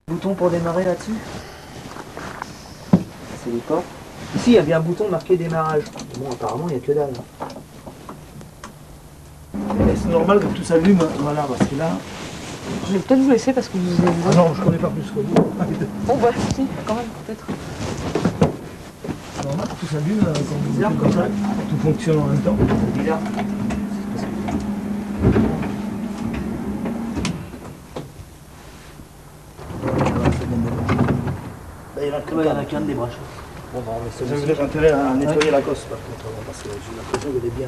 Bouton pour démarrer là-dessus. C'est les portes. Ici, il y a bien un bouton marqué démarrage. Bon, apparemment, il n'y a que dalle. C'est normal que tout s'allume, voilà, parce que là... Je vais peut-être vous laisser parce que vous avez... Ah non, je connais pas plus que vous. Bon bah si, quand même, peut-être. C'est normal que tout s'allume, quand vous dites comme ça, tout fonctionne en même temps. C'est bizarre. Il n'y en a qu'un des branches. Bon, bah, vous avez intérêt à nettoyer la cosse par contre, parce que j'ai l'impression qu'elle est bien.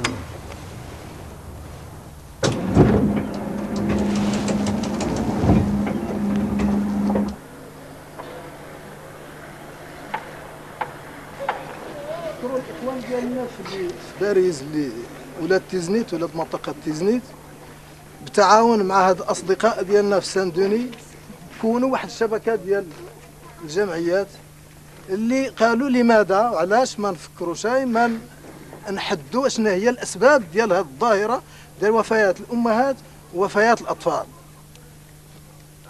باريس اللي ولاد تيزنيت ولاد منطقة تيزنيت بالتعاون مع هاد الأصدقاء ديالنا في سان دوني كونوا واحد الشبكة ديال الجمعيات اللي قالوا لماذا وعلاش ما نفكروش ما نحدوا شنو هي الأسباب ديال هاد الظاهرة ديال وفيات الأمهات ووفيات الأطفال.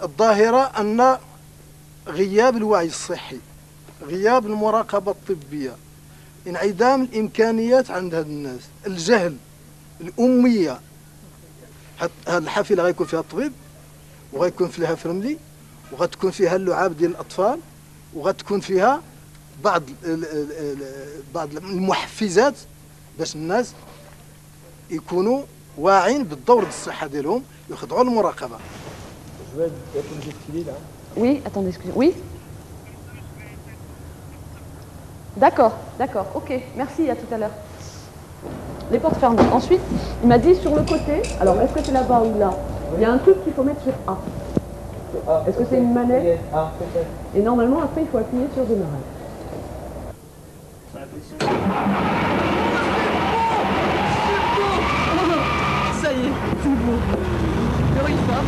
الظاهرة أن غياب الوعي الصحي، غياب المراقبة الطبية، انعدام الامكانيات عند هاد الناس، الجهل، الاميه. هاد الحافله غيكون فيها الطبيب وغيكون فيها فرملي وغتكون فيها اللعاب ديال الاطفال وغتكون فيها بعض المحفزات باش الناس يكونوا واعين بالدور ديال الصحه ديالهم ويخضعوا للمراقبه. Oui, attendez, excusez-moi. Oui. D'accord, d'accord, ok, merci, à tout à l'heure. Les portes fermées. Ensuite, il m'a dit sur le côté, alors est-ce que c'est là-bas ou là? Il y a un truc qu'il faut mettre sur A. Est-ce que c'est une manette? Et normalement, après, il faut appuyer sur démarrage. Ça y est, c'est beau. Le réfort.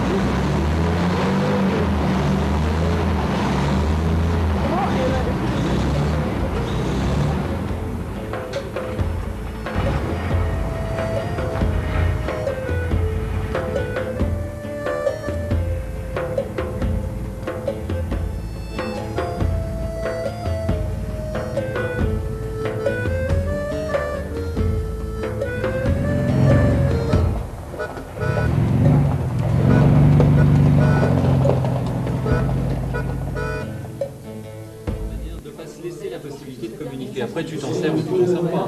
Après, tu t'en sers ou tu t'en sers pas.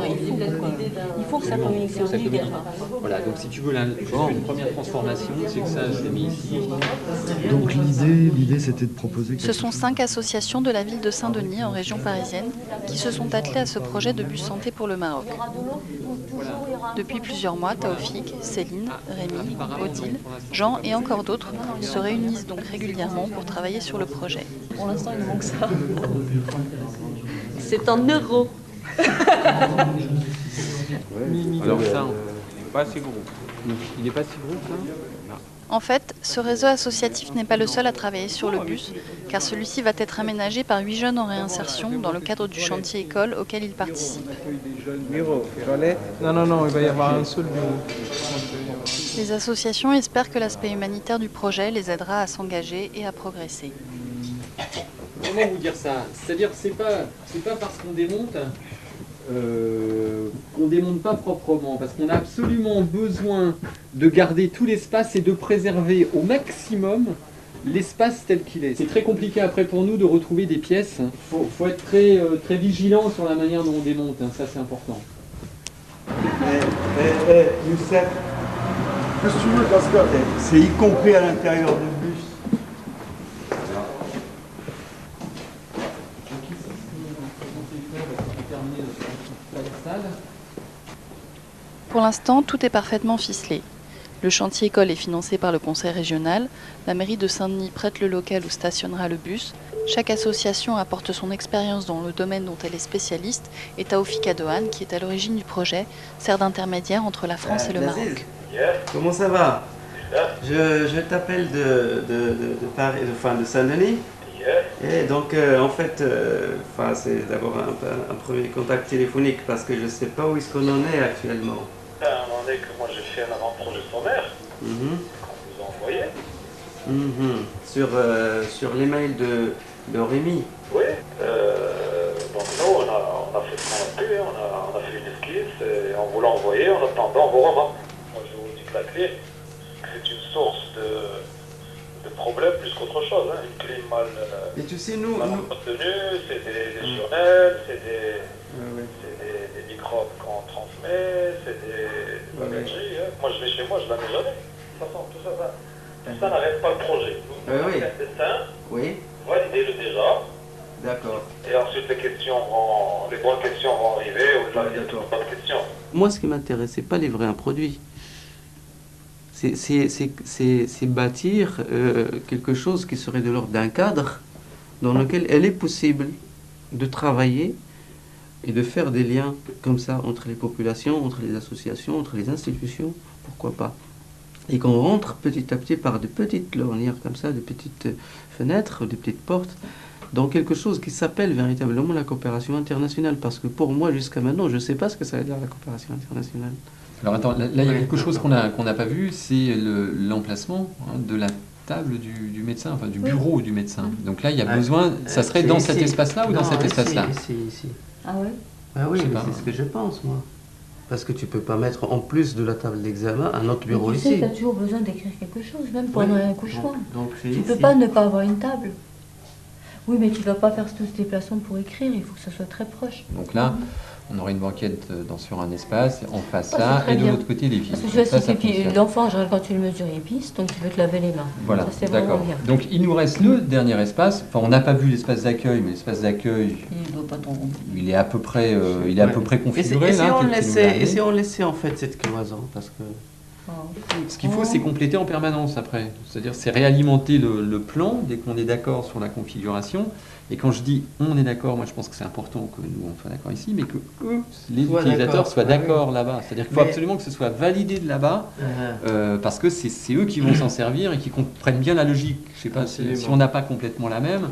Il faut que ça communique. Voilà, donc si tu veux une première transformation, c'est que ça, je l'ai mis ici. Donc l'idée c'était de proposer... Ce sont 5 associations de la ville de Saint-Denis, en région parisienne, qui se sont attelées à ce projet de bus santé pour le Maroc. Depuis plusieurs mois, Taoufik, Céline, Rémi, Odile, Jean et encore d'autres se réunissent donc régulièrement pour travailler sur le projet. Pour l'instant, il manque ça. C'est en euros. Alors ça, pas assez gros. Il n'est pas si gros ça ? En fait, ce réseau associatif n'est pas le seul à travailler sur le bus, car celui-ci va être aménagé par 8 jeunes en réinsertion dans le cadre du chantier école auquel ils participent. Non, il va y avoir un seul bureau. Les associations espèrent que l'aspect humanitaire du projet les aidera à s'engager et à progresser. Comment vous dire ça? C'est-à-dire que c'est pas parce qu'on démonte pas proprement, parce qu'on a absolument besoin de garder tout l'espace et de préserver au maximum l'espace tel qu'il est. C'est très compliqué après pour nous de retrouver des pièces. Faut être très vigilant sur la manière dont on démonte, hein. Ça c'est important. Youssef, qu'est-ce que tu veux parce que c'est y compris à l'intérieur du bus. Pour l'instant, tout est parfaitement ficelé. Le chantier école est financé par le conseil régional, la mairie de Saint-Denis prête le local où stationnera le bus, chaque association apporte son expérience dans le domaine dont elle est spécialiste et Taoufik Adohan, qui est à l'origine du projet, sert d'intermédiaire entre la France et le Maroc. Comment ça va? Je t'appelle de Paris, de Saint-Denis. Et donc, en fait, c'est d'abord un premier contact téléphonique parce que je ne sais pas où est-ce qu'on en est actuellement. À un moment donné que moi j'ai fait un avant-projet sommaire qu'on vous a envoyé. sur l'email de Rémi. Oui, donc nous on a fait ce qu'on a pu, on a fait une esquisse et on vous l'a envoyé en attendant vos remarques. Moi je vous dis que la clim, c'est une source de problèmes plus qu'autre chose. Hein. Une clim mal maintenue, c'est des lésionnels, c'est des microbes qu'on transmet, c'est des bagageries. Hein. Moi je vais chez moi, je la mets jamais. De toute façon, tout ça n'arrête pas le projet. Vous faites un dessin, validez-le déjà. D'accord. Et ensuite les bonnes questions vont arriver, au-delà des bonnes questions. Moi, ce qui m'intéresse, c'est pas livrer un produit. C'est bâtir quelque chose qui serait de l'ordre d'un cadre dans lequel il est possible de travailler et de faire des liens comme ça entre les populations, entre les associations, entre les institutions, pourquoi pas. Et qu'on rentre petit à petit par de petites lorgnières comme ça, de petites fenêtres, des petites portes, dans quelque chose qui s'appelle véritablement la coopération internationale. Parce que pour moi, jusqu'à maintenant, je ne sais pas ce que ça veut dire la coopération internationale. Alors attends, là il y a quelque chose qu'on n'a pas vu, c'est l'emplacement de la table du médecin, enfin du bureau du médecin. Donc là, il y a besoin, ça serait dans cet espace-là ou dans cet espace-là? Ici. Ah ouais? Ah oui, c'est ce que je pense, moi. Parce que tu peux pas mettre, en plus de la table d'examen, un autre bureau ici. Tu sais, tu as toujours besoin d'écrire quelque chose, même pendant un accouchement. Donc, tu ne peux pas ne pas avoir une table. Oui, mais tu ne vas pas faire tout ce déplacement pour écrire, il faut que ça soit très proche. Donc là, on aurait une banquette sur un espace, en face là, et de l'autre côté les vis. Parce que tu vois, c'est l'enfant, quand tu le mesures, il pisse, donc tu peux te laver les mains. Voilà, d'accord. Bien. Donc il nous reste le dernier espace. Enfin, on n'a pas vu l'espace d'accueil, mais l'espace d'accueil, il est à peu près, configuré. Et si on laissait en fait cette cloison, parce que... Ce qu'il faut, c'est compléter en permanence après. C'est-à-dire, c'est réalimenter le plan dès qu'on est d'accord sur la configuration. Et quand je dis on est d'accord, moi je pense que c'est important que nous on soit d'accord ici, mais que eux, les utilisateurs, soient d'accord là-bas. C'est-à-dire qu'il faut absolument que ce soit validé de là-bas, parce que c'est eux qui vont s'en servir et qui comprennent bien la logique. Je sais pas, si on n'a pas complètement la même,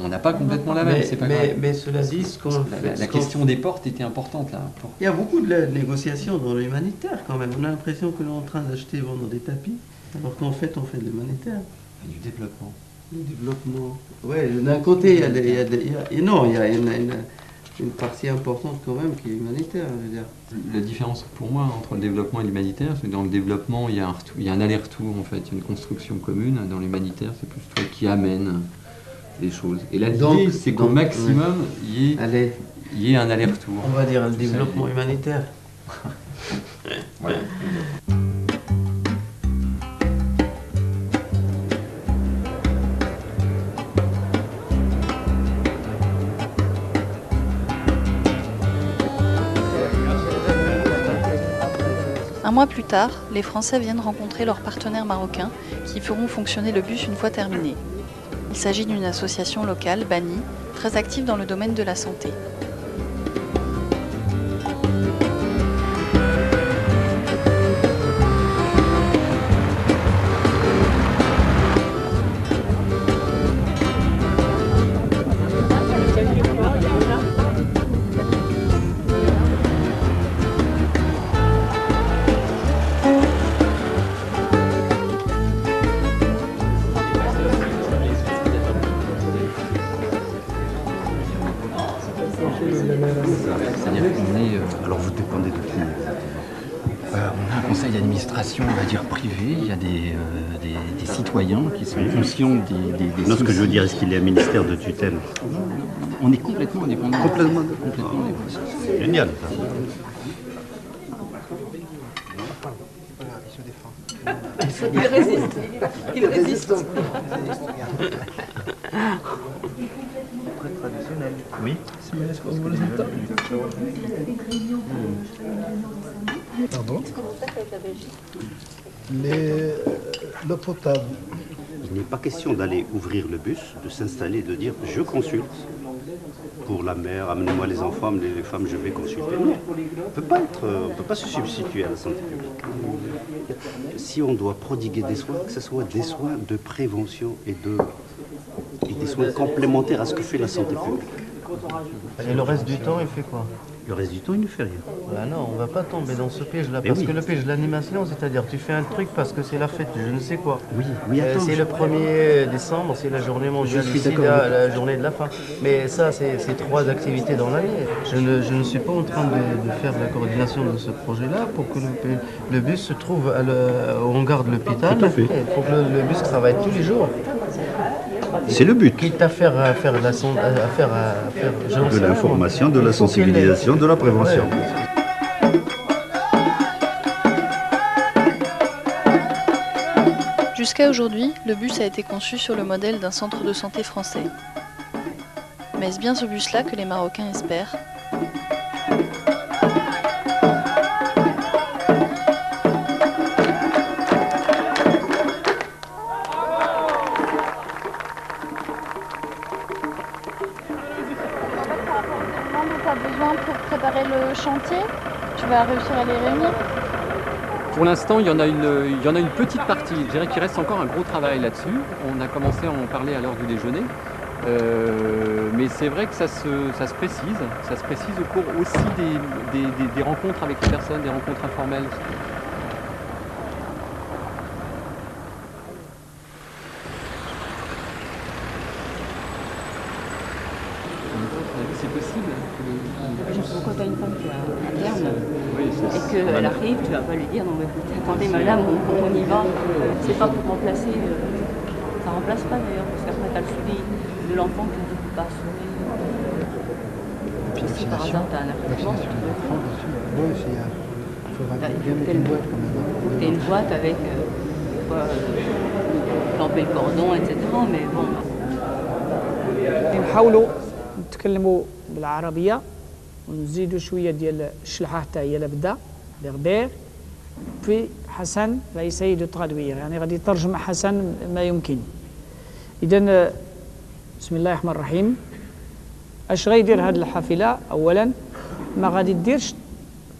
on n'a pas complètement la même, c'est pas grave. Mais cela dit, la question des portes était importante là. Il y a beaucoup de négociations dans l'humanitaire quand même. On a l'impression que l'on est en train d'acheter et vendre des tapis, alors qu'en fait on fait de l'humanitaire. Du développement. Le développement. Oui, d'un côté, il y a une partie importante quand même qui est humanitaire, je veux dire. La différence pour moi entre le développement et l'humanitaire, c'est que dans le développement, il y a un aller-retour en fait, une construction commune. Dans l'humanitaire, c'est plus toi qui amène les choses. Et là, l'idée, c'est qu'au maximum, il y ait un aller-retour. On va dire le développement humanitaire. Voilà. Un mois plus tard, les Français viennent rencontrer leurs partenaires marocains qui feront fonctionner le bus une fois terminé. Il s'agit d'une association locale, Bani, très active dans le domaine de la santé. C'est-à-dire qu'on est... alors vous dépendez de qui? On a un conseil d'administration, on va dire privé, il y a des citoyens qui sont conscients des non, ce que je veux dire, est-ce qu'il est un ministère de tutelle? On est complètement indépendant. Complètement indépendant. C'est génial. Il résiste. Il résiste. Oui. Pardon? L'eau potable. Il n'est pas question d'aller ouvrir le bus, de s'installer et de dire je consulte. Pour la mère, amenez-moi les enfants, amenez les femmes, je vais consulter. Non. On ne peut pas se substituer à la santé publique. Si on doit prodiguer des soins, que ce soit des soins de prévention et des soins complémentaires à ce que fait la santé publique. Et le reste du temps, il fait quoi? Le reste du temps, il ne fait rien. Bah non, on va pas tomber dans ce piège-là. Mais Parce oui. que le piège de l'animation, c'est-à-dire tu fais un truc parce que c'est la fête, je ne sais quoi. Oui, attends. C'est le 1er décembre, c'est la journée mondiale, Je suis ici, d'accord. la journée de la faim. Mais ça, c'est 3 activités dans l'année. Je ne suis pas en train de faire la coordination de ce projet-là pour que le bus se trouve au hangar de l'hôpital. Tout à fait. Il faut que le bus travaille tous les jours. C'est le but. Quitte à faire De l'information, de la sensibilisation, de la prévention. Jusqu'à aujourd'hui, le bus a été conçu sur le modèle d'un centre de santé français. Mais est-ce bien ce bus-là que les Marocains espèrent ? Pour préparer le chantier, tu vas réussir à les réunir? Pour l'instant, il y en a une petite partie. Je dirais qu'il reste encore un gros travail là-dessus. On a commencé à en parler à l'heure du déjeuner. Mais c'est vrai que ça se précise. Ça se précise au cours aussi des rencontres avec les personnes, des rencontres informelles. C'est possible que quand tu as une femme qui a un terme oui, et qu'elle arrive, tu vas pas lui dire non mais écoutez, attendez madame, on y va. C'est pas pour remplacer, ça remplace pas d'ailleurs, parce qu'après tu as le suivi de l'enfant qui ne peut pas assurer. Si par hasard tu as un accouchement, tu as une boîte avec clamper le cordon, etc. Mais bon. نحاولوا نتكلموا بالعربيه ونزيدوا شويه ديال الشلحه حتى هي لابده بغبير في حسن غيسيد الترادوير يعني غادي يترجم حسن ما يمكن. اذا بسم الله الرحمن الرحيم. اش غيدير هذه الحافله؟ اولا ما غادي ديرش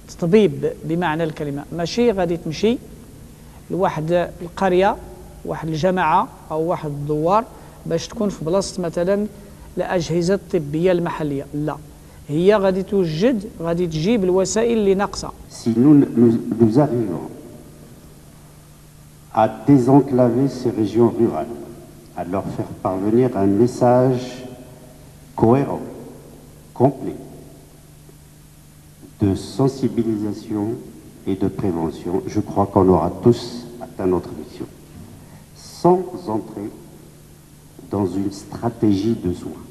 تطبيب بمعنى الكلمه، ماشي غادي تمشي لواحد القريه واحد الجماعه او واحد الدوار باش تكون في بلاصه مثلا الأجهزة الطبية المحلية، لا هي غادي توجد غادي تجيب الوسائل اللي ناقصة. Si nous arrivons à désenclaver ces régions rurales, à leur faire parvenir un message cohérent, complet, de sensibilisation et de prévention, je crois qu'on aura tous atteint notre mission, sans entrer dans une stratégie de soins.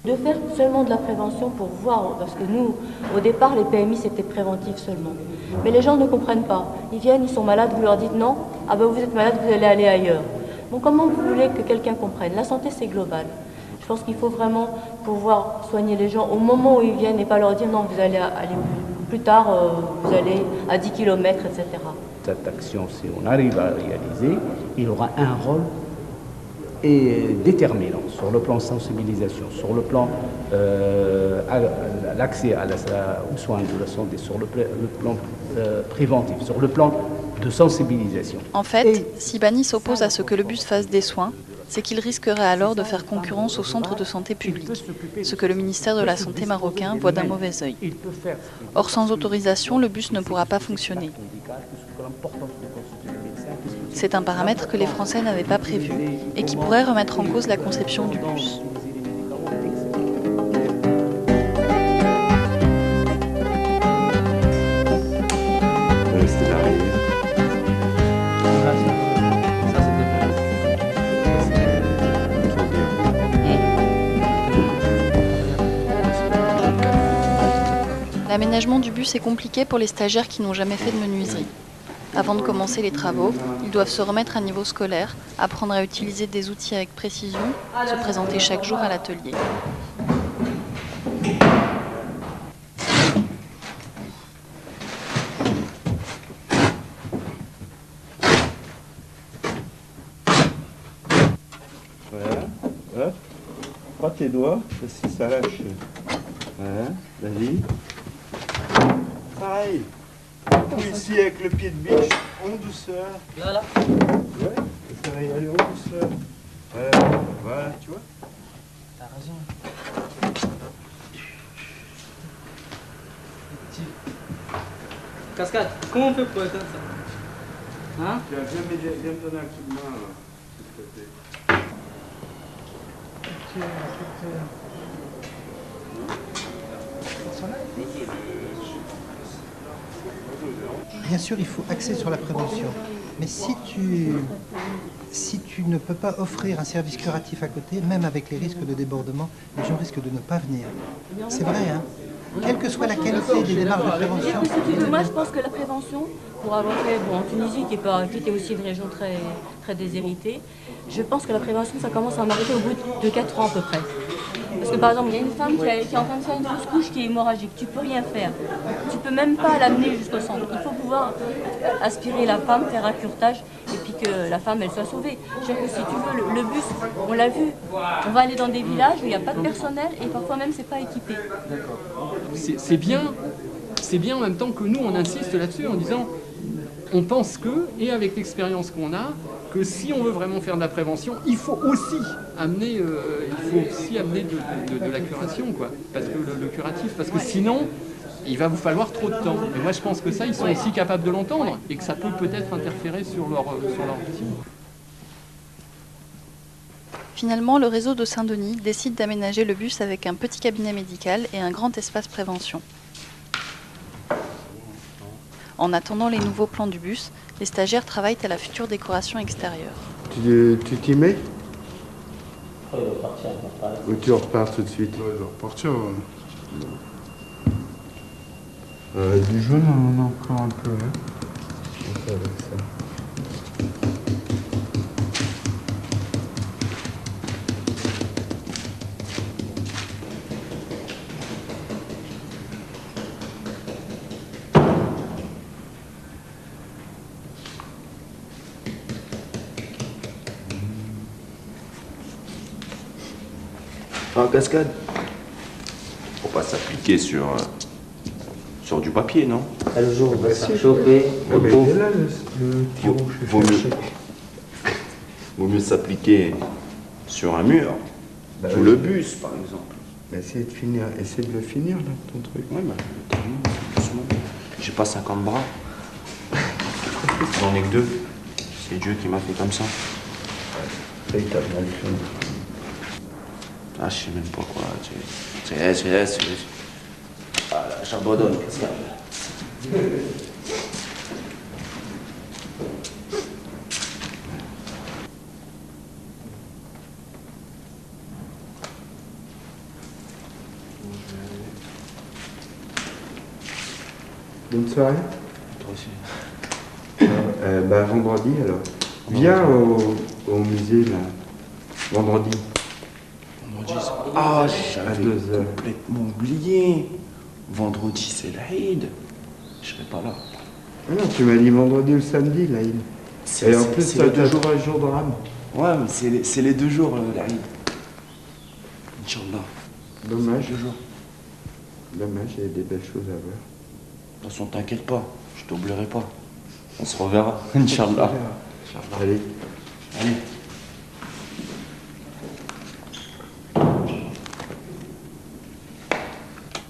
De faire seulement de la prévention pour voir, parce que nous, au départ, les PMI, c'était préventif seulement. Mais les gens ne comprennent pas. Ils viennent, ils sont malades, vous leur dites non, ah ben vous êtes malade, vous allez aller ailleurs. Bon, comment vous voulez que quelqu'un comprenne? La santé, c'est global. Je pense qu'il faut vraiment pouvoir soigner les gens au moment où ils viennent et pas leur dire non, vous allez aller plus tard, vous allez à 10 km, etc. Cette action, si on arrive à réaliser, il aura un rôle et déterminant sur le plan sensibilisation, sur le plan l'accès aux soins de la santé, sur le plan préventif, sur le plan de sensibilisation. En fait, si Bani s'oppose à ce que le bus fasse des soins, c'est qu'il risquerait alors de faire concurrence aux centres de santé publics, ce que le ministère de la Santé marocain voit d'un mauvais œil. Or, sans autorisation, le bus ne pourra pas fonctionner. C'est un paramètre que les Français n'avaient pas prévu et qui pourrait remettre en cause la conception du bus. L'aménagement du bus est compliqué pour les stagiaires qui n'ont jamais fait de menuiserie. Avant de commencer les travaux, ils doivent se remettre à niveau scolaire, apprendre à utiliser des outils avec précision, se présenter chaque jour à l'atelier. Voilà, prends tes doigts, si ça lâche. Voilà, vas-y. Pareil. Ici avec le pied de biche, en douceur. Là. Ouais, ça va y aller en douceur. Voilà, tu vois. T'as raison. Cascade, comment on fait pour éteindre ça? Hein? Viens me donner un coup de main, là, s'il te plaît. Bien sûr, il faut axer sur la prévention. Mais si tu ne peux pas offrir un service curatif à côté, même avec les risques de débordement, les gens risquent de ne pas venir. C'est vrai, hein? Quelle que soit la qualité des démarches de prévention. Moi, je pense que la prévention, pour avoir fait en Tunisie, qui était aussi une région très, très déshéritée, je pense que la prévention, ça commence à m'arrêter au bout de 4 ans à peu près. Parce que par exemple, il y a une femme qui est en train de faire une fausse couche qui est hémorragique. Tu peux rien faire. Tu peux même pas l'amener jusqu'au centre. Il faut pouvoir aspirer la femme, faire un curtage, et puis que la femme, elle soit sauvée. Je veux dire que si tu veux, le bus, on l'a vu, on va aller dans des villages où il n'y a pas de personnel, et parfois même, c'est pas équipé. C'est bien en même temps que nous, on insiste là-dessus en disant, on pense que, et avec l'expérience qu'on a, que si on veut vraiment faire de la prévention, il faut aussi amener, de la curation, quoi. Parce que le curatif, parce que sinon, il va vous falloir trop de temps. Et moi, je pense que ça, ils sont aussi capables de l'entendre et que ça peut peut-être interférer sur leur vie. Finalement, le réseau de Saint-Denis décide d'aménager le bus avec un petit cabinet médical et un grand espace prévention. En attendant les nouveaux plans du bus, les stagiaires travaillent à la future décoration extérieure. Tu t'y mets? Ou tu repars tout de suite? Ouais, je vais repartir. Du jaune, on en a encore un peu. Hein. On fait avec ça. En cascade. Faut pas s'appliquer sur du papier, non? Le jour où on va se chauffer, vaut mieux s'appliquer sur un mur, ou le bus, par exemple. Mais essaie de le finir, là, ton truc. Ouais, doucement. J'ai pas 50 bras. J'en ai que 2. C'est Dieu qui m'a fait comme ça. Et t'as mal fait. Ah, je sais même pas quoi. Ah là, j'abandonne, Cascade. Bonne soirée. Toi aussi. Vendredi alors. Viens au musée là. Vendredi. Ah, à j'avais 2 heures. complètement oublié. Vendredi, c'est l'Aïd. Je serai pas là. Ah non, tu m'as dit vendredi ou samedi, l'Aïd. Et en plus, c'est les 2 jours. Un jour de rame. Ouais, mais c'est les 2 jours, l'Aïd. Inch'Allah. Dommage. 2 jours. Dommage, il y a des belles choses à voir. De toute façon, t'inquiète pas. Je t'oublierai pas. On se reverra, Inch'Allah. Allez. Allez.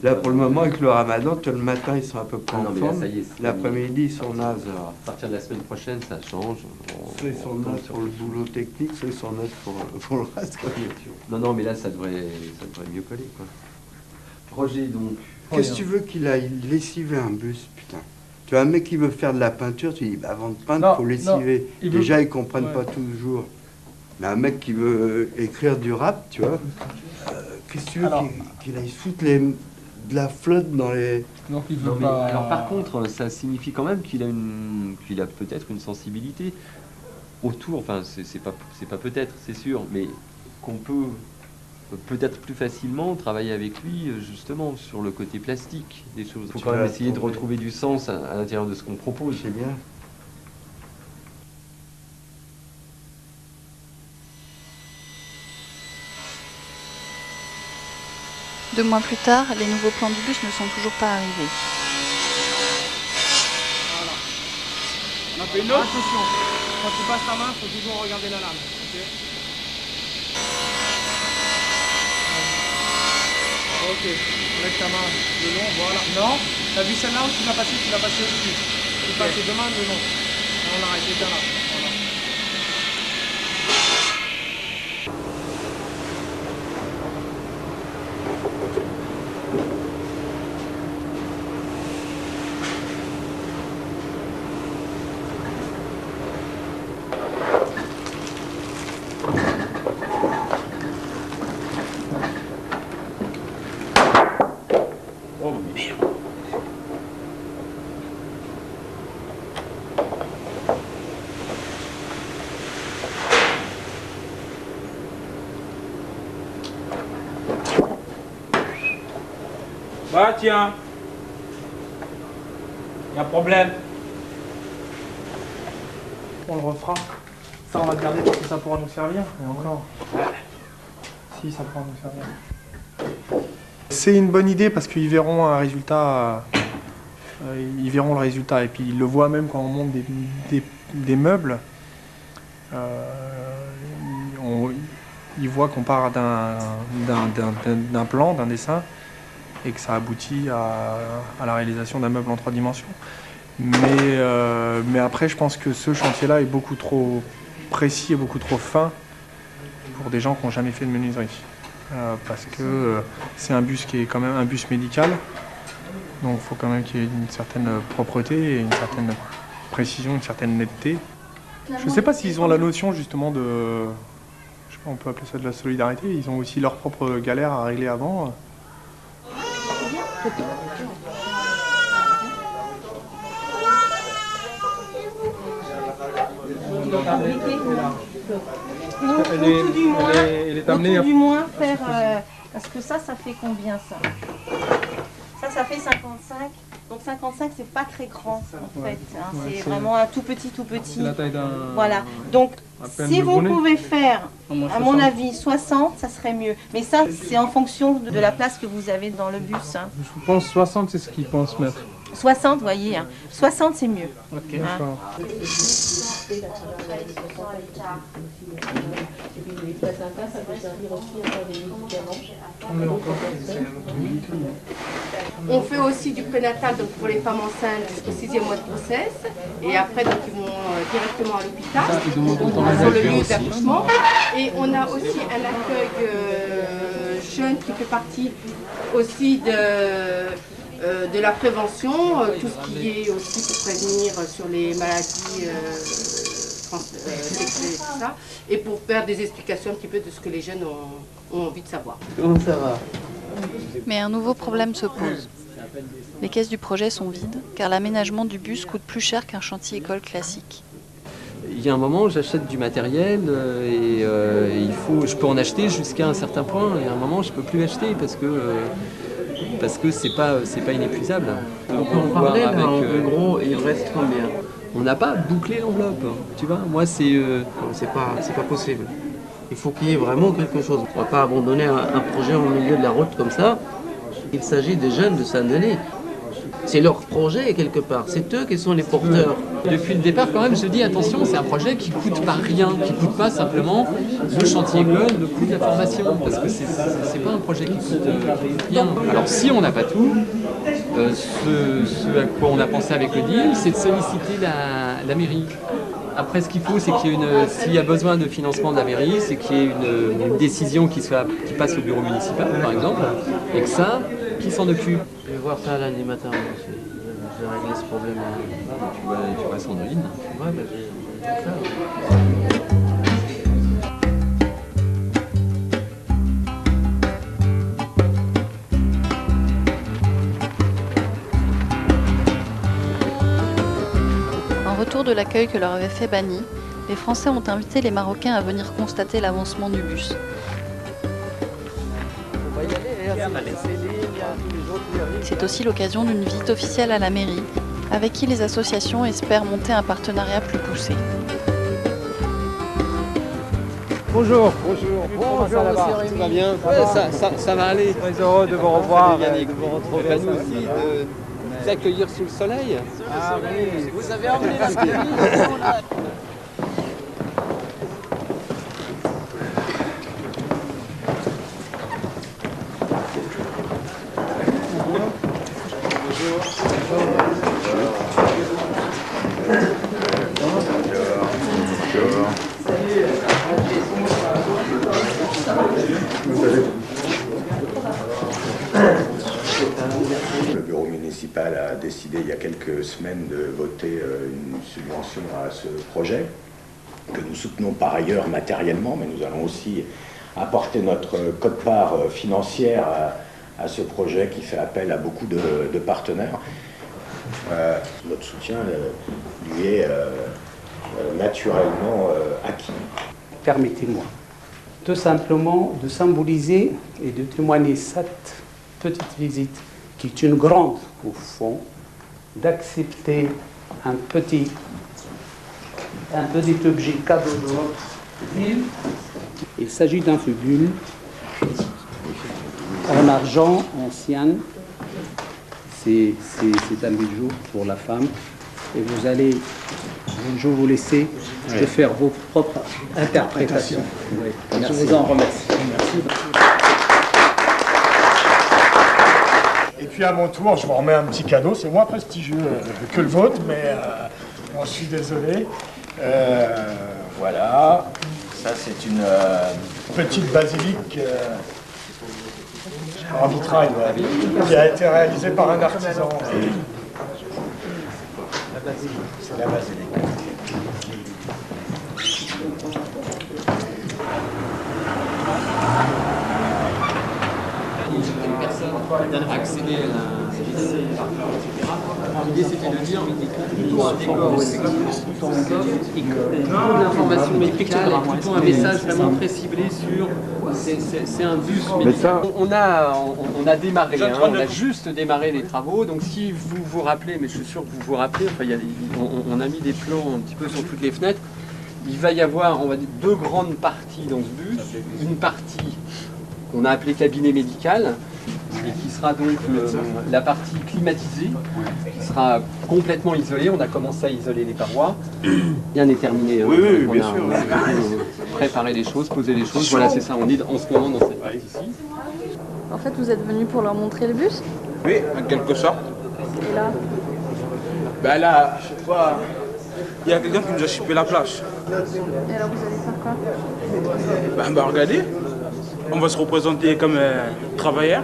Là, pour le moment, avec le ramadan, le matin, ils sont à peu près en Non, mais là, forme. ça y est, L'après-midi, ils sont nazes. À partir de la semaine prochaine, ça change. Soit ils sont nazes pour le boulot technique, soit ils sont nazes pour le reste. Non, mais là, ça devrait mieux coller, quoi. Projet, donc. Qu'est-ce que tu veux qu'il aille lessiver un bus, putain? Tu as un mec qui veut faire de la peinture, tu dis, avant de peindre, il faut lessiver. Déjà, ils comprennent pas toujours. Mais un mec qui veut écrire du rap, tu vois, qu'est-ce que tu veux qu'il aille foutre de la flotte dans les... Non, mais alors par contre, ça signifie quand même qu'il a peut-être une sensibilité autour, enfin c'est pas peut-être, c'est sûr, mais qu'on peut peut-être plus facilement travailler avec lui justement sur le côté plastique des choses. Il faut quand même essayer de retrouver du sens à l'intérieur de ce qu'on propose. C'est bien. 2 mois plus tard, les nouveaux plans du bus ne sont toujours pas arrivés. Voilà. On a fait une autre. Attention, quand tu passes ta main, il faut toujours regarder la lame. Ok. Ok. Avec ta main, le long, voilà. Non, t'as vu celle-là où tu l'as passé au-dessus. Tu passes tes deux mains le long. On arrête, bien là. Voilà. Bah tiens, y a un problème. On le refera. Ça, on va le garder parce que ça pourra nous servir. Et encore. Si, ça pourra nous servir. C'est une bonne idée parce qu'ils verront un résultat. Ils verront le résultat. Et puis ils le voient même quand on monte des meubles. Ils voient qu'on part d'un plan, d'un dessin, et que ça aboutit à la réalisation d'un meuble en 3 dimensions. Mais après, je pense que ce chantier-là est beaucoup trop précis et beaucoup trop fin pour des gens qui n'ont jamais fait de menuiserie. Parce que c'est un bus qui est quand même un bus médical, donc il faut quand même qu'il y ait une certaine propreté et une certaine précision, une certaine netteté. Je ne sais pas s'ils ont la notion justement de... Je sais pas, on peut appeler ça de la solidarité. Ils ont aussi leurs propres galères à régler avant. Elle est amenée à... du moins faire... parce que ça fait combien ça? Ça fait 55. Donc 55, c'est pas très grand en fait. Hein. Ouais, c'est vraiment un tout petit. C'est la taille d'un... Voilà. Donc si vous bonnet. pouvez faire, à mon 60. avis, 60, ça serait mieux. Mais ça, c'est en fonction de la place que vous avez dans le bus. Hein. Je pense 60, c'est ce qu'ils pensent mettre. 60, vous voyez. Hein. 60, c'est mieux. Ok, hein. d'accord. On fait aussi du prénatal donc pour les femmes enceintes jusqu'au 6e mois de grossesse. Et après, donc, ils vont directement à l'hôpital, sur le lieu d'accouchement. Et on a aussi un accueil jeune qui fait partie aussi de la prévention, tout ce qui est aussi pour prévenir sur les maladies sexuelles et tout ça, et pour faire des explications un petit peu de ce que les jeunes ont envie de savoir. Comment ça va? Mais un nouveau problème se pose. Les caisses du projet sont vides, car l'aménagement du bus coûte plus cher qu'un chantier école classique. Il y a un moment où j'achète du matériel et je peux en acheter jusqu'à un certain point, et à un moment je ne peux plus l'acheter parce que c'est pas inépuisable. On peut en parler là, en gros, il reste combien? On n'a pas bouclé l'enveloppe, tu vois. Moi c'est pas possible. Il faut qu'il y ait vraiment quelque chose. On ne va pas abandonner un projet au milieu de la route comme ça. Il s'agit des jeunes de Saint-Denis. C'est leur projet quelque part, c'est eux qui sont les porteurs. Depuis le départ quand même, je dis attention, c'est un projet qui ne coûte pas rien, qui ne coûte pas simplement le chantier école, le coût de la formation, parce que c'est pas un projet qui coûte rien. Alors si on n'a pas tout, ce à quoi on a pensé avec le deal, c'est de solliciter la mairie. Après, ce qu'il faut, c'est qu'il y ait s'il y a besoin de financement de la mairie, c'est qu'il y ait une décision qui passe au bureau municipal, par exemple, et que ça, qui s'en occupe. Je vais voir ça à l'animateur aussi. Je vais régler ce problème. Tu vois Sandrine. Ouais, ben, je vais faire. En retour de l'accueil que leur avait fait Bani, les Français ont invité les Marocains à venir constater l'avancement du bus. C'est aussi l'occasion d'une visite officielle à la mairie, avec qui les associations espèrent monter un partenariat plus poussé. Bonjour. Bonjour, ça va bien? Ça va aller. Très heureux de vous revoir. Yannick, de vous retrouver. Nous aussi, de vous accueillir sous le soleil. Ah oui. Vous avez emmené la famille là. municipale a décidé il y a quelques semaines de voter une subvention à ce projet, que nous soutenons par ailleurs matériellement, mais nous allons aussi apporter notre quote-part financière à ce projet qui fait appel à beaucoup de partenaires. Notre soutien lui est naturellement acquis. Permettez-moi tout simplement de symboliser et de témoigner cette petite visite, qui est une grande au fond, d'accepter un petit objet cadeau de notre ville. Il s'agit d'un fibule en argent ancien. C'est un bijou pour la femme. Et vous allez, je vais vous laisser de faire vos propres interprétations. Oui. Je vous en remercie. Merci. Et puis à mon tour, je vous remets un petit cadeau. C'est moins prestigieux que le vôtre, mais bon, je suis désolé. Voilà. Ça, c'est une petite basilique en vitrail qui a été réalisée par un artisan. C'est la basilique. Accéder à l'idée c'était de dire plutôt un décor l'information médicale est plutôt un message vraiment très ciblé sur c'est un bus médical. On a démarré, on a juste démarré les travaux, donc si vous vous rappelez, mais je suis sûr que vous vous rappelez, enfin, on a mis des plans un petit peu sur toutes les fenêtres, il va y avoir, on va dire, deux grandes parties dans ce bus, une partie qu'on a appelée cabinet médical, et qui sera donc la partie climatisée, qui sera complètement isolée. On a commencé à isoler les parois. Rien n'est terminé. Oui, oui, bien sûr. On a préparé les choses, posé les choses. Voilà, c'est ça. On est en ce moment dans cette partie-ci. En fait, vous êtes venu pour leur montrer le bus? Oui, en quelque sorte. Et là? Ben là, je sais pas, il y a quelqu'un qui nous a chipé la plage. Et alors vous allez faire quoi? Ben, bah regardez, on va se représenter comme travailleurs.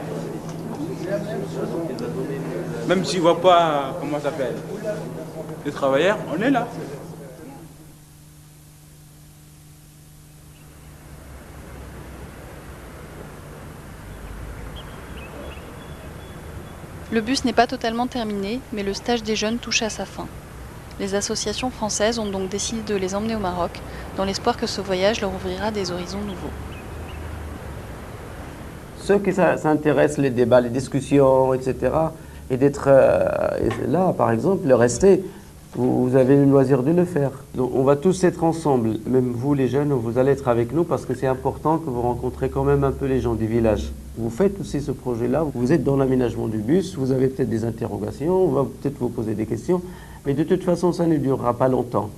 Même s'ils ne voient pas, comment ça s'appelle, les travailleurs, on est là. Le bus n'est pas totalement terminé, mais le stage des jeunes touche à sa fin. Les associations françaises ont donc décidé de les emmener au Maroc, dans l'espoir que ce voyage leur ouvrira des horizons nouveaux. Ceux qui s'intéressent, les débats, les discussions, etc., et d'être là, par exemple, le rester, vous avez le loisir de le faire. Donc on va tous être ensemble, même vous les jeunes, vous allez être avec nous parce que c'est important que vous rencontrez quand même un peu les gens du village. Vous faites aussi ce projet-là, vous êtes dans l'aménagement du bus, vous avez peut-être des interrogations, on va peut-être vous poser des questions, mais de toute façon ça ne durera pas longtemps.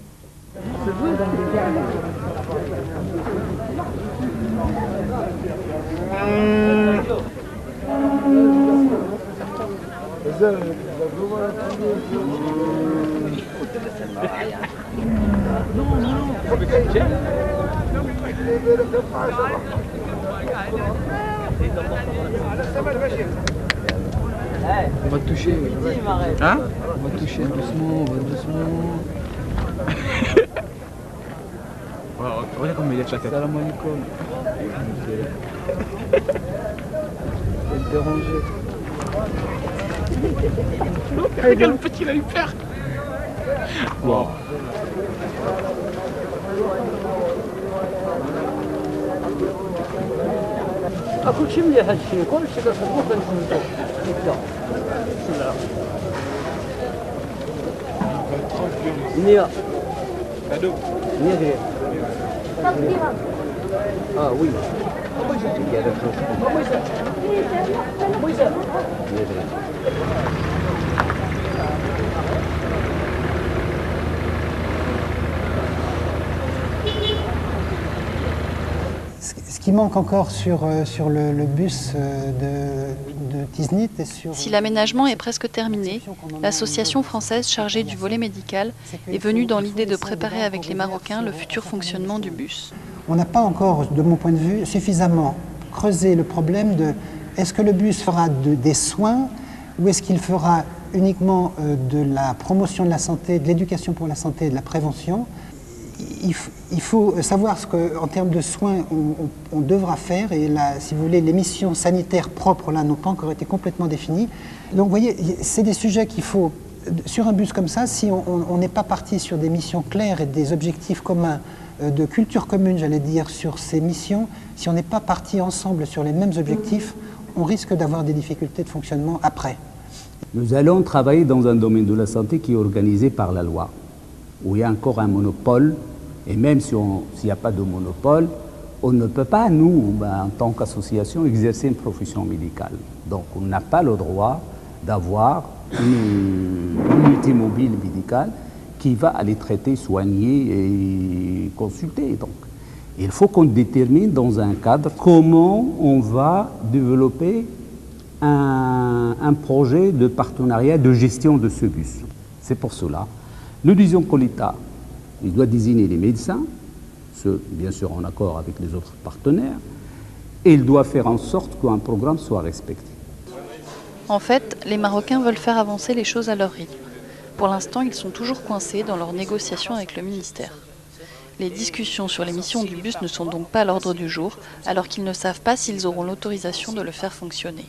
On va toucher, oui. Hein? On va toucher doucement, Regarde comme il est chaté. Salam alaikum. C'est dérangé. Regarde le petit, il a eu peur. Wow. أكل شيء من هالشيء كل شيء كسبوه كنسمته. Nia. Cadeau. Nia gre. Ah oui. Ce qui manque encore sur le bus de Tiznit et sur... Si l'aménagement est presque terminé, l'association française chargée du volet médical est venue dans l'idée de préparer avec les Marocains le futur fonctionnement du bus. On n'a pas encore, de mon point de vue, suffisamment creusé le problème de est-ce que le bus fera des soins ou est-ce qu'il fera uniquement de la promotion de la santé, de l'éducation pour la santé et de la prévention. Il faut savoir ce qu'en termes de soins on devra faire, et là, si vous voulez, les missions sanitaires propres là n'ont pas encore été complètement définies. Donc vous voyez, c'est des sujets qu'il faut, sur un bus comme ça, si on n'est pas parti sur des missions claires et des objectifs communs, de culture commune, j'allais dire, sur ces missions, si on n'est pas parti ensemble sur les mêmes objectifs, on risque d'avoir des difficultés de fonctionnement après. Nous allons travailler dans un domaine de la santé qui est organisé par la loi, où il y a encore un monopole, et même s'il n'y a pas de monopole, on ne peut pas, nous, en tant qu'association, exercer une profession médicale. Donc on n'a pas le droit d'avoir une unité mobile médicale qui va aller traiter, soigner et consulter. Donc, il faut qu'on détermine dans un cadre comment on va développer un projet de partenariat de gestion de ce bus. C'est pour cela. Nous disons que l'État, il doit désigner les médecins, bien sûr en accord avec les autres partenaires, et il doit faire en sorte qu'un programme soit respecté. En fait, les Marocains veulent faire avancer les choses à leur rythme. Pour l'instant, ils sont toujours coincés dans leurs négociations avec le ministère. Les discussions sur les missions du bus ne sont donc pas à l'ordre du jour, alors qu'ils ne savent pas s'ils auront l'autorisation de le faire fonctionner.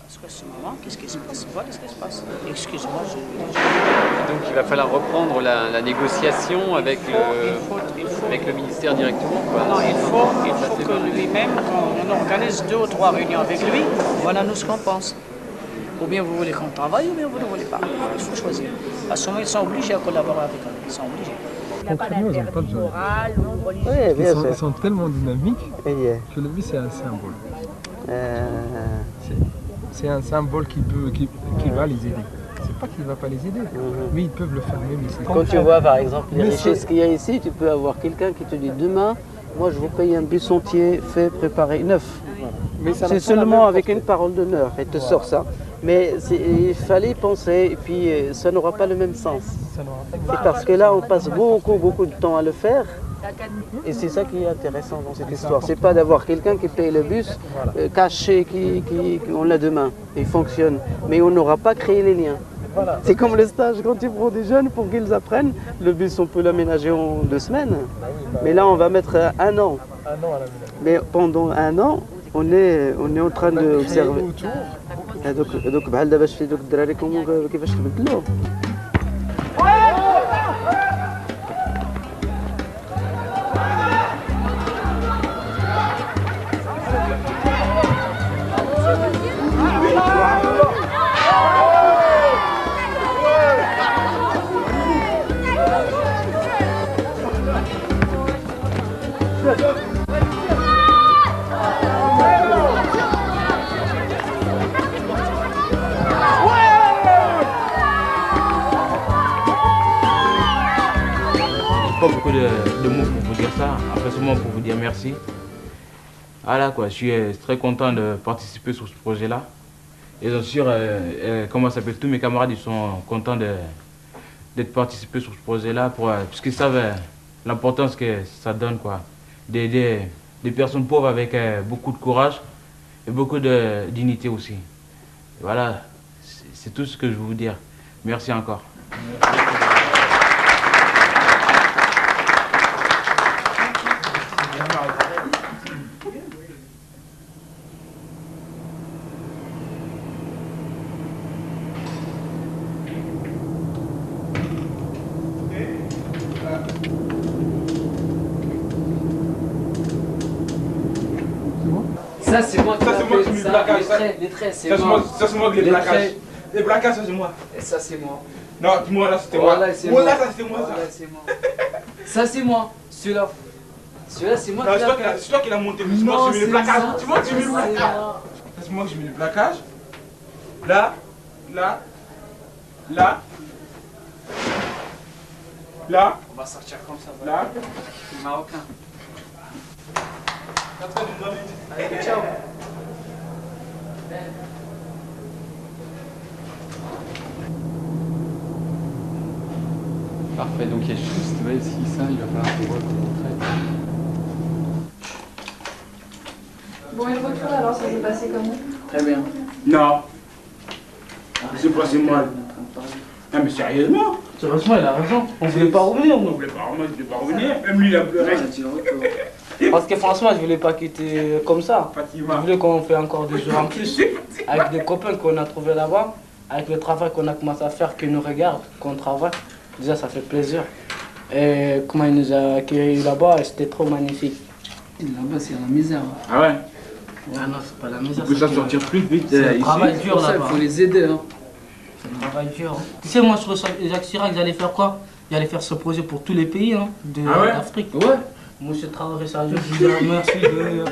Qu'est-ce qui se passe? Qu'est-ce qui se passe? Excuse-moi. Donc il va falloir reprendre la négociation avec le ministère directement, quoi. Non, il faut que lui-même, on organise 2 ou 3 réunions avec lui. Voilà nous ce qu'on pense. Ou bien vous voulez qu'on travaille, ou bien vous ne voulez pas. Il faut choisir. À ce moment, ils sont obligés à collaborer avec nous. Ils sont obligés. Concrètement, ils n'ont pas besoin. Ils sont tellement dynamiques que le bus c'est un symbole. C'est un symbole qui va les aider. C'est pas qu'il ne va pas les aider. Mais ils peuvent le faire même ici. Quand tu vois par exemple les richesses qu'il y a ici, tu peux avoir quelqu'un qui te dit demain, moi je vous paye un bus entier, fait, préparé, neuf. C'est seulement avec une parole d'honneur, il te sort ça. Mais il fallait penser, et puis ça n'aura pas le même sens. C'est parce que là, on passe beaucoup de temps à le faire. Et c'est ça qui est intéressant dans cette histoire. C'est pas d'avoir quelqu'un qui paye le bus, caché, on l'a demain, il fonctionne. Mais on n'aura pas créé les liens. C'est comme le stage, quand tu prends des jeunes pour qu'ils apprennent, le bus on peut l'aménager en 2 semaines. Mais là, on va mettre 1 an. Mais pendant 1 an, on est en train d'observer. دوك بحال دابا شفتي دوك الدراري كيفاش تبدلوا. Pas beaucoup de mots pour vous dire ça, après seulement pour vous dire merci. Voilà quoi, je suis très content de participer sur ce projet-là. Et bien sûr, comment ça s'appelle, tous mes camarades ils sont contents d'être participés sur ce projet-là puisqu'ils savent l'importance que ça donne quoi, d'aider des personnes pauvres avec beaucoup de courage et beaucoup de dignité aussi. Et voilà, c'est tout ce que je veux vous dire. Merci encore. Ça c'est moi qui ai mis le placage. Les traits, c'est moi. Ça c'est moi qui ai mis le placage. Les placages, ça c'est moi. Et ça c'est moi. Non, dis-moi là c'était moi. Là c'est moi. moi. Là ça c'était moi. Ça c'est moi. Celui-là. Celui-là c'est moi qui l'ai fait. C'est toi qui l'as monté. C'est moi qui ai mis le placage. C'est moi qui ai mis le placage. C'est moi qui ai mis le placage. Là. Là. On va sortir comme ça. Là. Marocain. Allez, ciao. Parfait, donc il y a juste ici ça, il va falloir qu'on voit comment on traite. Bon, et le retour alors, ça s'est passé comment? Très bien. Non. C'est passé mal. Ah mais sérieusement? Sérieusement, il a raison. On voulait pas revenir, nous. On voulait pas revenir. Même lui, il a pleuré. Parce que franchement, je voulais pas quitter comme ça. Je voulais qu'on fait encore des jours en plus. Avec des copains qu'on a trouvés là-bas. Avec le travail qu'on a commencé à faire, qu'ils nous regardent, qu'on travaille. Déjà, ça fait plaisir. Et comment il nous a accueillis là-bas, c'était trop magnifique. Là-bas, c'est la misère. Ah ouais? Ah non, c'est pas la misère. On peut s'en sortir plus vite C'est ici. un travail dur là-bas. Il faut les aider. Hein. C'est un travail dur. Hein. Tu sais, moi, je reçois Jacques Chirac, il allait faire quoi? Il allait faire ce projet pour tous les pays hein, d'Afrique. Ouais. Monsieur Traoré, ça, je dis merci de...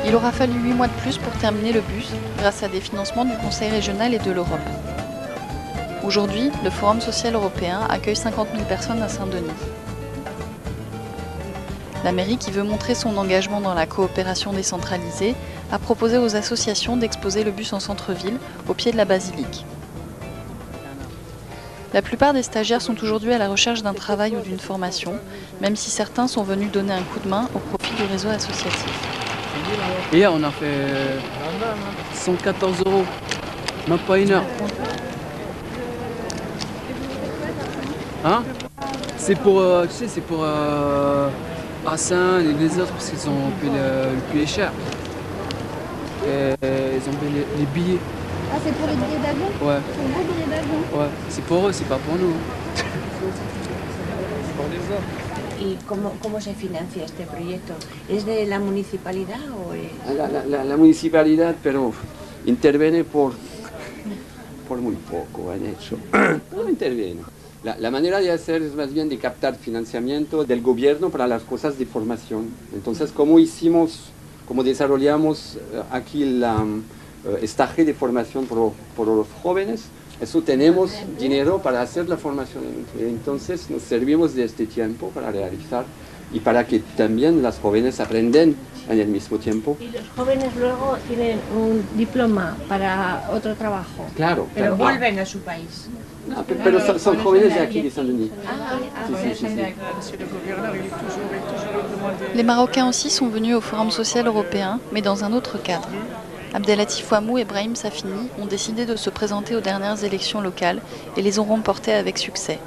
Il aura fallu 8 mois de plus pour terminer le bus, grâce à des financements du Conseil régional et de l'Europe. Aujourd'hui, le Forum social européen accueille 50 000 personnes à Saint-Denis. La mairie, qui veut montrer son engagement dans la coopération décentralisée, a proposé aux associations d'exposer le bus en centre-ville, au pied de la basilique. La plupart des stagiaires sont aujourd'hui à la recherche d'un travail ou d'une formation, même si certains sont venus donner un coup de main au profit du réseau associatif. Hier, on a fait 114 €, même pas une heure. Hein? C'est pour, tu sais, c'est pour Hassan et les autres parce qu'ils ont payé le plus cher. Et ils ont payé les billets. Ah, c'est pour les billets d'avion? Ouais. C'est vos billets d'avion? Ouais, c'est pour eux, c'est pas pour nous. C'est pour les autres. ¿Y cómo se financia este proyecto? ¿Es de la municipalidad o es...? La municipalidad, pero interviene por muy poco en eso. No interviene. La manera de hacer es más bien de captar financiamiento del gobierno para las cosas de formación. Entonces, como desarrollamos aquí esta red de formación por los jóvenes, eso tenemos dinero para hacer la formación. Entonces nos servimos de este tiempo para realizar y para que también las jóvenes aprendan en el mismo tiempo. Y los jóvenes luego tienen un diploma para otro trabajo. Claro. Pero claro. vuelven a su país. No, pero son jóvenes de aquí de Saint-Denis. Sí. Les Marocains aussi sont venus au Forum social européen, mais dans un autre cadre. Abdelatif Ouamou et Brahim Safini ont décidé de se présenter aux dernières élections locales et les ont remportées avec succès.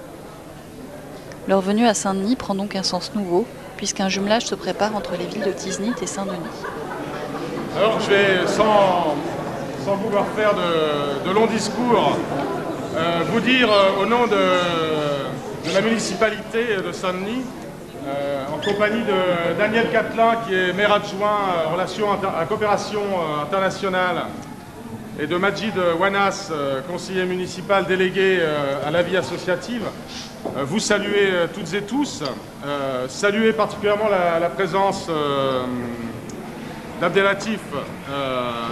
Leur venue à Saint-Denis prend donc un sens nouveau, puisqu'un jumelage se prépare entre les villes de Tiznit et Saint-Denis. Alors je vais, sans vouloir faire de longs discours, vous dire au nom de la municipalité de Saint-Denis, en compagnie de Daniel Catelin, qui est maire adjoint à coopération internationale, et de Majid Wanas, conseiller municipal délégué à la vie associative, vous saluer toutes et tous, saluer particulièrement la présence d'Abdelatif,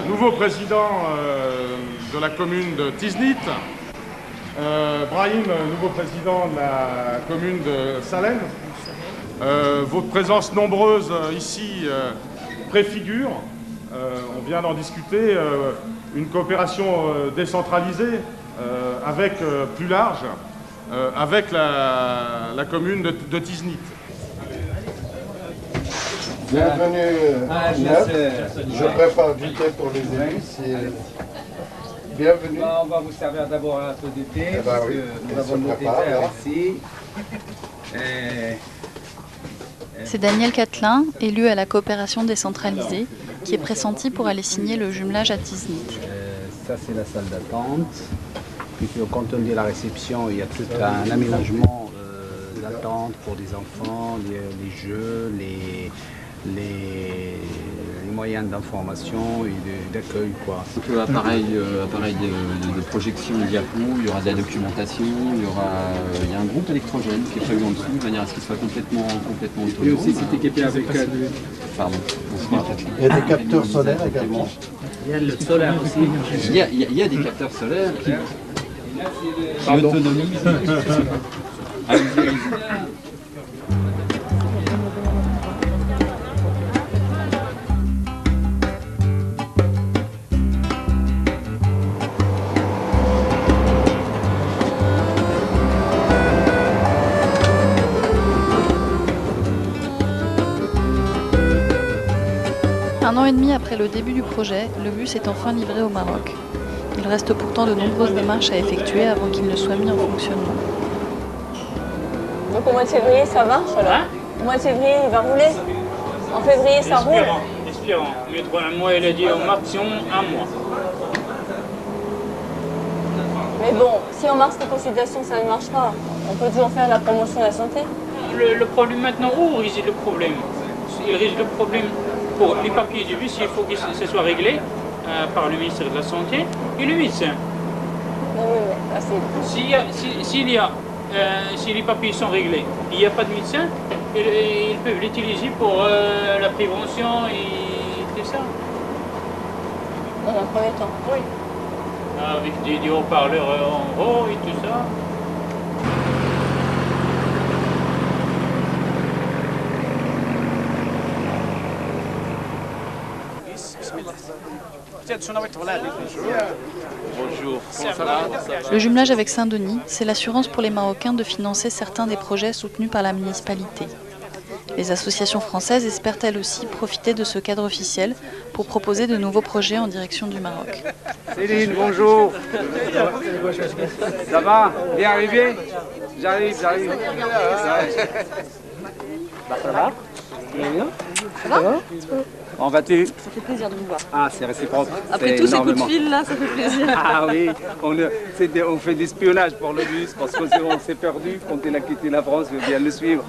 nouveau président de la commune de Tiznit, Brahim, nouveau président de la commune de Salem. Votre présence nombreuse ici préfigure, on vient d'en discuter, une coopération décentralisée avec plus large, avec la commune de Tiznit. Bienvenue, je prépare du thé pour les élus. Bienvenue. On va vous servir d'abord un peu de thé, parce que nous avons nos thés ici. C'est Daniel Catelin, élu à la coopération décentralisée, qui est pressenti pour aller signer le jumelage à Tiznit. Ça, c'est la salle d'attente. Puis quand on dit la réception, il y a tout un aménagement d'attente pour des enfants, les jeux, les moyens d'information et d'accueil, quoi. Donc appareil de projection diapo, il y aura de la documentation, il y a un groupe électrogène qui est prévu en dessous de manière à ce qu'il soit complètement autonome. Et aussi c'est équipé avec Pardon. Il y a des capteurs solaires également. Il y a le solaire aussi. Il y a des capteurs solaires qui autonomisent. Allez-y. 1 an et demi après le début du projet, le bus est enfin livré au Maroc. Il reste pourtant de nombreuses démarches à effectuer avant qu'il ne soit mis en fonctionnement. Donc au mois de février, ça marche alors? Au mois de février, il va rouler? En février, ça roule? Espérons. Mettre un mois, il a dit au maximum 1 mois. Mais bon, si en mars les consultations, ça ne marche pas, on peut toujours faire la promotion de la santé? Le problème maintenant, où réside le problème? Il réside le problème pour les papiers du bus, il faut que ça soit réglé par le ministère de la Santé et le médecin. Si les papiers sont réglés, il n'y a pas de médecin, ils peuvent l'utiliser pour la prévention et tout ça. Dans un premier temps? Oui. Avec des haut-parleurs en haut et tout ça. Bonjour. Le jumelage avec Saint-Denis, c'est l'assurance pour les Marocains de financer certains des projets soutenus par la municipalité. Les associations françaises espèrent elles aussi profiter de ce cadre officiel pour proposer de nouveaux projets en direction du Maroc. Céline, bonjour. Ça va? Bien arrivé? J'arrive. Ça va? Ça va? En vas-tu? Ça fait plaisir de vous voir. Ah, c'est réciproque. Après tous ces coups de fil là, ça fait plaisir. Ah oui, on fait de l'espionnage pour le bus parce qu'on s'est perdu quand il a quitté la France, il veut bien le suivre.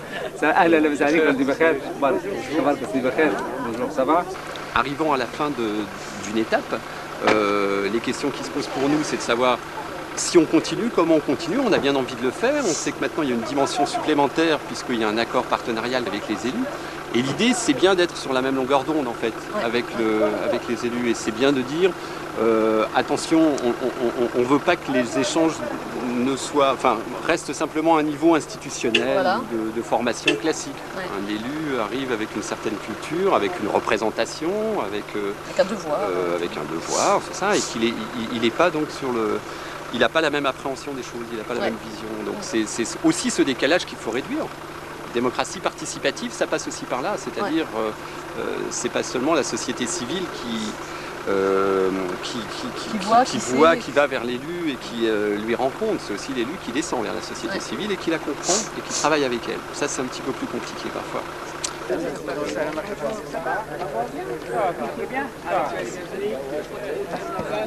Bonjour, ça va? Arrivant à la fin d'une étape, les questions qui se posent pour nous, c'est de savoir si on continue, comment on continue. On a bien envie de le faire. On sait que maintenant il y a une dimension supplémentaire puisqu'il y a un accord partenarial avec les élus. Et l'idée, c'est bien d'être sur la même longueur d'onde en fait, avec les élus. Et c'est bien de dire, attention, on ne veut pas que les échanges restent simplement à un niveau institutionnel, de formation classique. Ouais. Un élu arrive avec une certaine culture, avec une représentation, avec un devoir. C'est ça, et qu'il n'est pas donc sur le... Il n'a pas la même appréhension des choses, il n'a pas la même vision. Donc c'est aussi ce décalage qu'il faut réduire. Démocratie participative, ça passe aussi par là, c'est-à-dire c'est pas seulement la société civile qui va vers l'élu et qui lui rend compte, c'est aussi l'élu qui descend vers la société civile et qui la comprend et qui travaille avec elle. Ça c'est un petit peu plus compliqué parfois.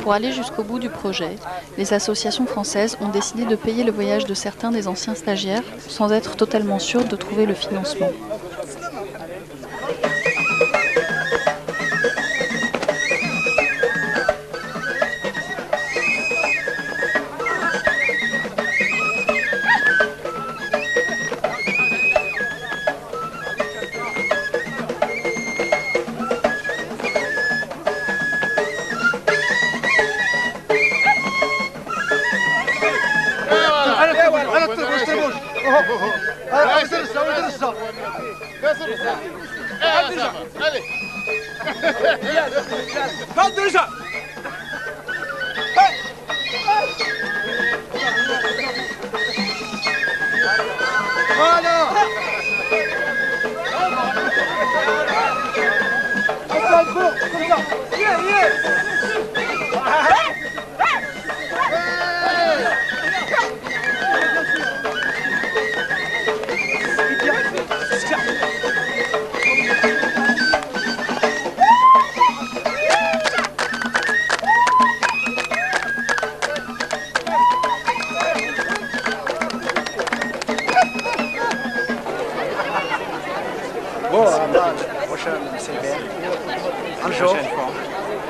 Pour aller jusqu'au bout du projet, les associations françaises ont décidé de payer le voyage de certains des anciens stagiaires sans être totalement sûres de trouver le financement.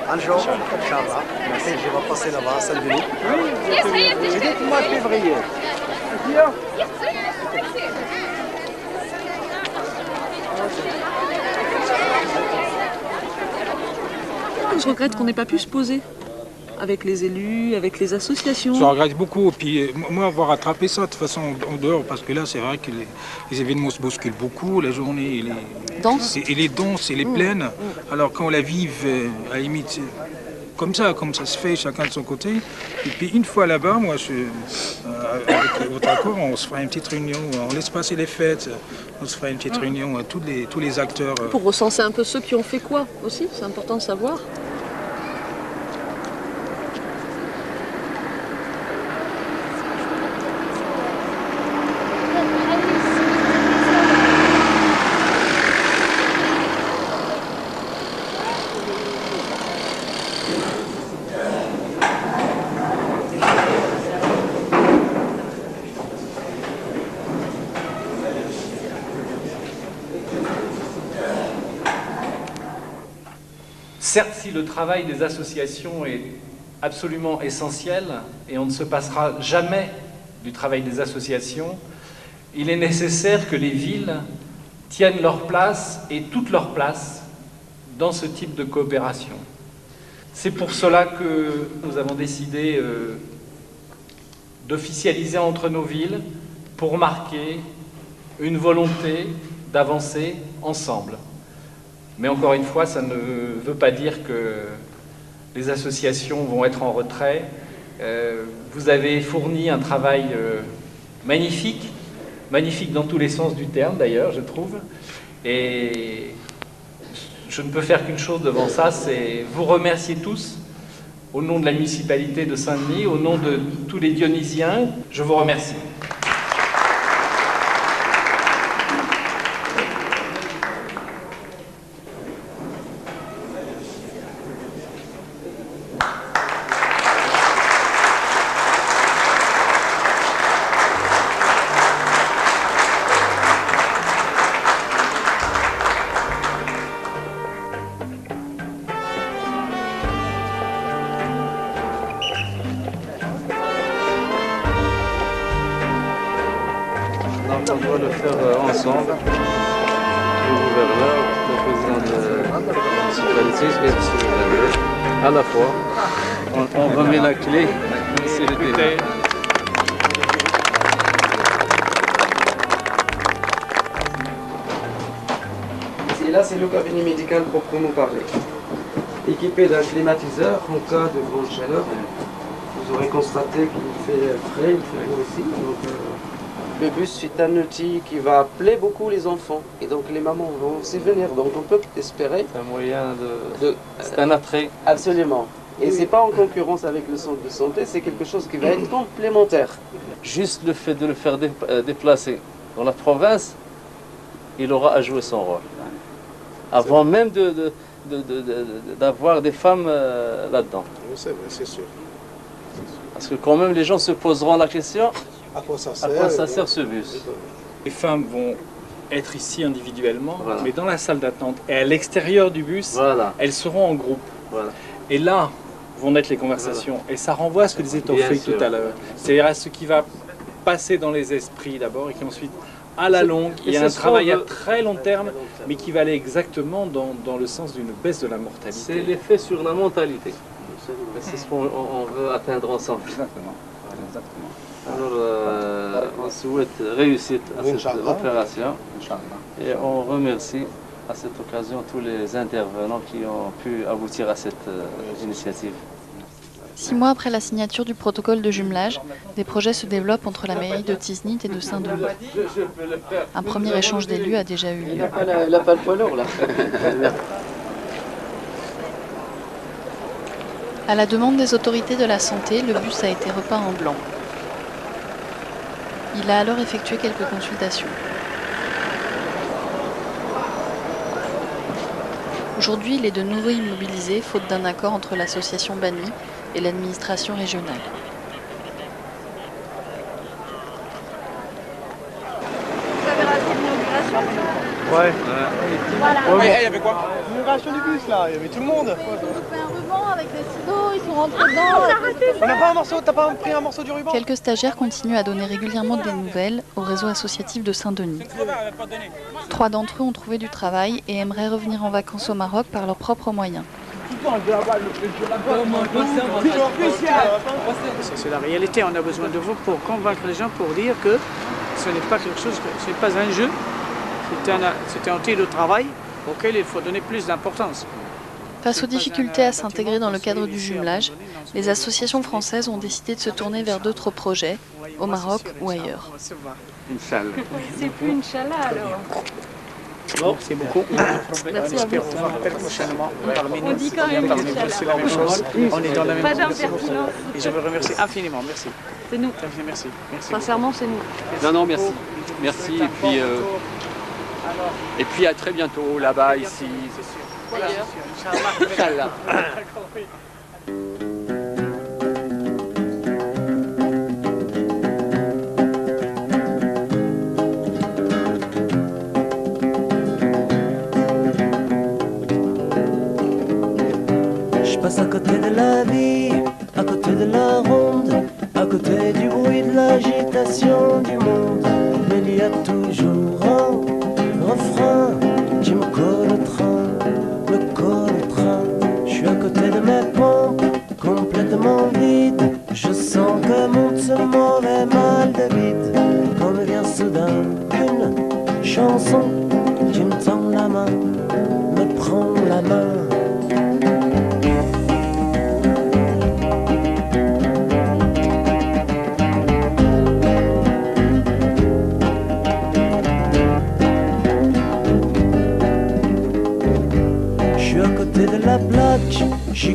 Un jour, Inch'Allah. Merci, je vais passer là-bas à Saint-Denis. Oui, dites-moi février. Je regrette qu'on n'ait pas pu se poser avec les élus, avec les associations. Je regrette beaucoup. Puis moi, avoir rattrapé ça de façon en dehors, parce que là, c'est vrai que les événements se bousculent beaucoup. La journée, elle est dense et les pleine. Alors quand on la vive, à la limite, comme ça se fait, chacun de son côté. Et puis une fois là-bas, moi, avec votre accord, on se fera une petite réunion, on laisse passer les fêtes, on se fera une petite réunion, tous les acteurs. Pour recenser un peu ceux qui ont fait quoi aussi, c'est important de savoir. Certes, si le travail des associations est absolument essentiel, et on ne se passera jamais du travail des associations, il est nécessaire que les villes tiennent leur place, et toute leur place, dans ce type de coopération. C'est pour cela que nous avons décidé d'officialiser entre nos villes pour marquer une volonté d'avancer ensemble. Mais encore une fois, ça ne veut pas dire que les associations vont être en retrait. Vous avez fourni un travail magnifique, magnifique dans tous les sens du terme d'ailleurs, je trouve. Et je ne peux faire qu'une chose devant ça, c'est vous remercier tous, au nom de la municipalité de Saint-Denis, au nom de tous les Dionysiens, je vous remercie. On doit le faire ensemble. Le gouverneur, le président de la municipalité et le sous-gouverneur. À la fois, on remet la clé. C'est le délai. Et là, c'est le cabinet médical proprement parlé. Équipé d'un climatiseur en cas de grande chaleur. Vous aurez constaté qu'il fait frais, il fait beau aussi. Donc, le bus est un outil qui va appeler beaucoup les enfants. Et donc les mamans vont aussi venir. Donc on peut espérer. C'est un moyen de... C'est un attrait. Absolument. Et c'est pas en concurrence avec le centre de santé, c'est quelque chose qui va être complémentaire. Juste le fait de le faire déplacer dans la province, il aura à jouer son rôle. Avant même d'avoir des femmes là-dedans. C'est vrai, c'est sûr. Parce que quand même les gens se poseront la question, à quoi ça sert ce bus? Les femmes vont être ici individuellement, mais dans la salle d'attente et à l'extérieur du bus, elles seront en groupe. Et là vont naître les conversations. Et ça renvoie à ce que disait Tawfik tout à l'heure. C'est-à-dire à ce qui va passer dans les esprits d'abord et qui ensuite, à la longue, il y a un travail à très long terme, mais qui va aller exactement dans le sens d'une baisse de la mortalité. C'est l'effet sur la mentalité. C'est ce qu'on veut atteindre ensemble. Exactement. Alors, on souhaite réussite à cette opération et on remercie à cette occasion tous les intervenants qui ont pu aboutir à cette initiative. 6 mois après la signature du protocole de jumelage, des projets se développent entre la mairie de Tiznit et de Saint-Denis. Un premier échange d'élus a déjà eu lieu. Il n'a pas le poids lourd là. À la demande des autorités de la santé, le bus a été repeint en blanc. Il a alors effectué quelques consultations. Aujourd'hui, il est de nouveau immobilisé, faute d'un accord entre l'association bannie et l'administration régionale. Vous avez raté l'inauguration? Ouais. Voilà. Mais il y avait quoi? L'inauguration du bus là, il y avait tout le monde. Ils ont fait un ruban avec des ciseaux, ils sont rentrés dedans. On a raté ça. On n'a pas un morceau, t'as pas pris un morceau du ruban? Quelques stagiaires continuent à donner régulièrement des nouvelles au réseau associatif de Saint-Denis. 3 d'entre eux ont trouvé du travail et aimeraient revenir en vacances au Maroc par leurs propres moyens. C'est la réalité, on a besoin de vous pour convaincre les gens, pour dire que ce n'est pas quelque chose, ce n'est pas un jeu, c'est un outil de travail auquel il faut donner plus d'importance. Face aux difficultés à s'intégrer dans le cadre du jumelage, les associations françaises ont décidé de se tourner vers d'autres projets, au Maroc ou ailleurs. Inch'Allah. C'est plus Inch'Allah alors. Bon, c'est beaucoup. Merci On espère vous voir très prochainement parmi nous. On dit quand même Parmi nous, c'est la même chose. On est dans la même Pas position. d'impertinence. Et je vous remercie infiniment. Merci. C'est nous. Merci. Merci. Sincèrement, c'est nous. Non, non, merci. Merci. Et puis à très bientôt là-bas, ici. Inch'Allah. Je passe à côté de la vie, à côté de la ronde, à côté du bruit de l'agitation du monde. Mais il y a toujours un refrain qui me colle au train, me colle au train. Je suis à côté de mes pompes, complètement vides. Je sens que monte ce mauvais mal de vide. Quand me vient soudain une chanson qui me tend la main, me prend la main. De la plaque, j'y